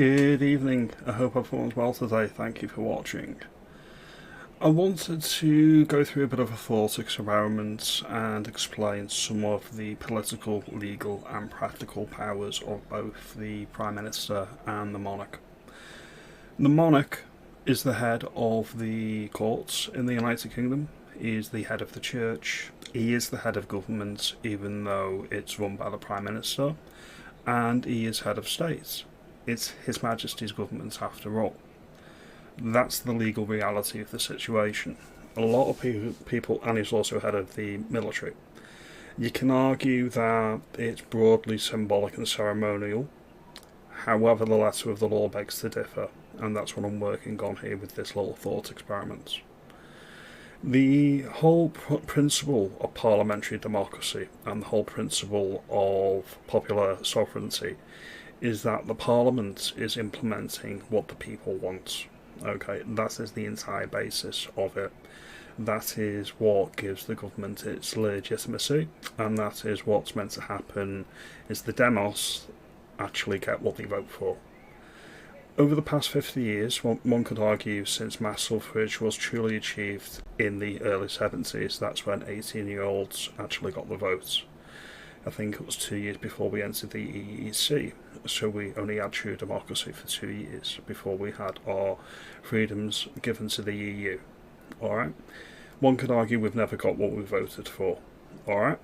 Good evening, I hope everyone's well today, thank you for watching. I wanted to go through a bit of a thought experiment and explain some of the political, legal and practical powers of both the Prime Minister and the Monarch. The Monarch is the head of the courts in the United Kingdom, he is the head of the church, he is the head of government even though it's run by the Prime Minister, and he is head of state. It's His Majesty's government after all. That's the legal reality of the situation. A lot of people, and he's also head of the military. You can argue that it's broadly symbolic and ceremonial, however the letter of the law begs to differ, and that's what I'm working on here with this little thought experiment. The whole principle of parliamentary democracy and the whole principle of popular sovereignty is that the Parliament is implementing what the people want. Okay, that is the entire basis of it. That is what gives the government its legitimacy, and that is what's meant to happen, is the demos actually get what they vote for. Over the past 50 years, one could argue since mass suffrage was truly achieved in the early 70s, that's when 18-year-olds actually got the vote. I think it was 2 years before we entered the EEC, so we only had true democracy for 2 years before we had our freedoms given to the EU. Alright? One could argue we've never got what we voted for. Alright?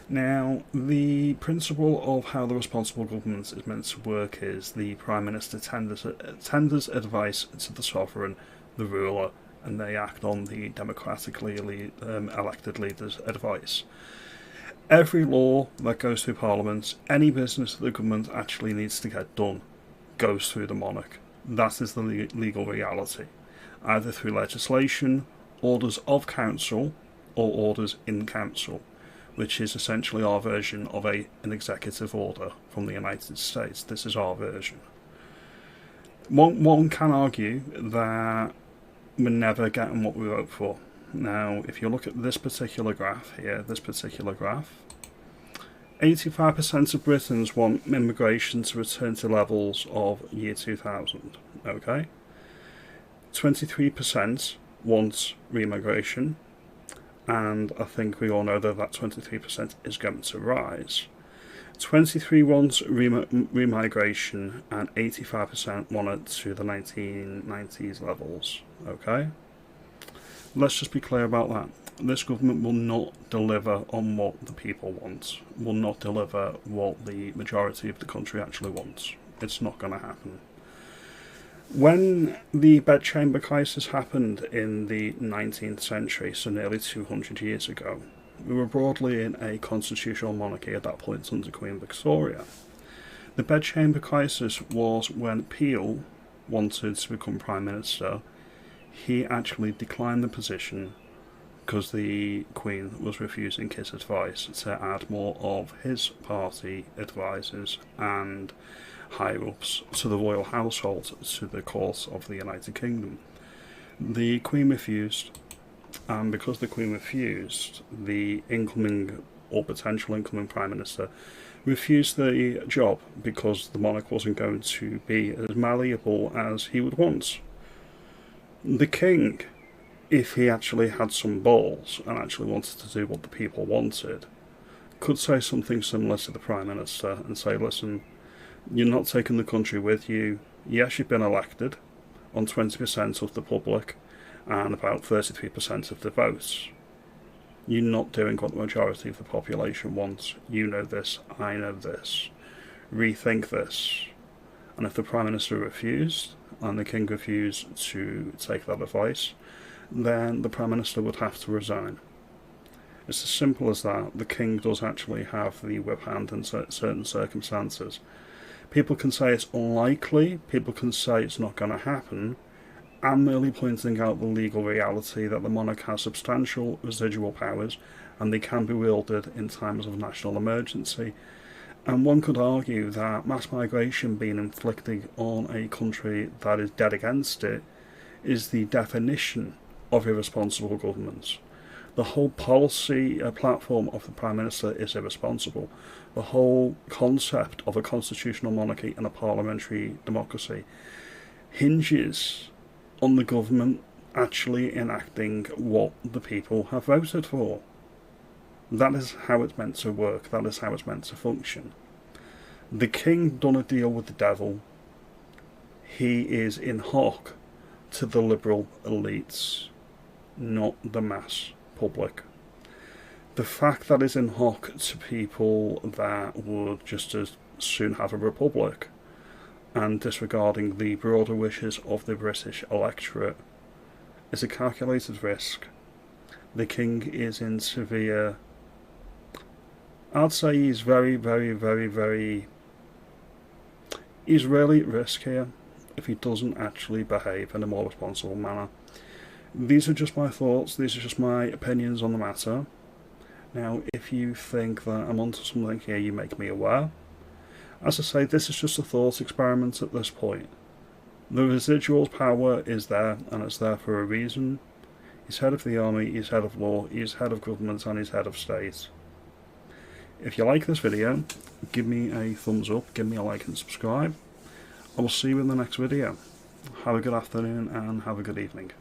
Now, the principle of how the responsible government is meant to work is the Prime Minister tenders advice to the sovereign, the ruler, and they act on the democratically elected leader's advice. Every law that goes through Parliament, any business that the government actually needs to get done, goes through the monarch. That is the legal reality, either through legislation, orders of council, or orders in council, which is essentially our version of an executive order from the United States. This is our version. One can argue that we're never getting what we vote for. Now, if you look at this particular graph here, 85% of Britons want immigration to return to levels of year 2000, okay? 23% want re-immigration, and I think we all know that 23% is going to rise. 23 wants re-migration, and 85% want it to the 1990s levels, okay? Let's just be clear about that. This government will not deliver on what the people want, will not deliver what the majority of the country actually wants. It's not going to happen. When the bedchamber crisis happened in the 19th century, so nearly 200 years ago, we were broadly in a constitutional monarchy at that point under Queen Victoria. The bedchamber crisis was when Peel wanted to become Prime Minister. He actually declined the position because the Queen was refusing his advice to add more of his party advisors and higher-ups to the royal household to the court of the United Kingdom. The Queen refused, and because the Queen refused, the incoming or potential incoming Prime Minister refused the job because the monarch wasn't going to be as malleable as he would want. The king, if he actually had some balls and actually wanted to do what the people wanted, could say something similar to the Prime Minister and say, listen, you're not taking the country with you. Yes, you've been elected on 20% of the public and about 33% of the votes. You're not doing what the majority of the population wants. You know this, I know this. Rethink this. And if the Prime Minister refused, and the King refused to take that advice, then the Prime Minister would have to resign. It's as simple as that. The King does actually have the whip hand in certain circumstances. People can say it's unlikely, people can say it's not going to happen. I'm merely pointing out the legal reality that the monarch has substantial residual powers and they can be wielded in times of national emergency. And one could argue that mass migration being inflicted on a country that is dead against it is the definition of irresponsible government. The whole policy platform of the Prime Minister is irresponsible. The whole concept of a constitutional monarchy and a parliamentary democracy hinges on the government actually enacting what the people have voted for. That is how it's meant to work. That is how it's meant to function. The king done a deal with the devil. He is in hock to the liberal elites, not the mass public. The fact that is in hock to people that would just as soon have a republic and disregarding the broader wishes of the British electorate is a calculated risk. The king is in severe... I'd say he's very, very, very, very... He's really at risk here if he doesn't actually behave in a more responsible manner. These are just my thoughts, these are just my opinions on the matter. Now, if you think that I'm onto something here, you make me aware. As I say, this is just a thought experiment at this point. The residual power is there, and it's there for a reason. He's head of the army, he's head of law, he's head of government, and he's head of state. If you like this video, give me a thumbs up, give me a like and subscribe. I will see you in the next video. Have a good afternoon and have a good evening.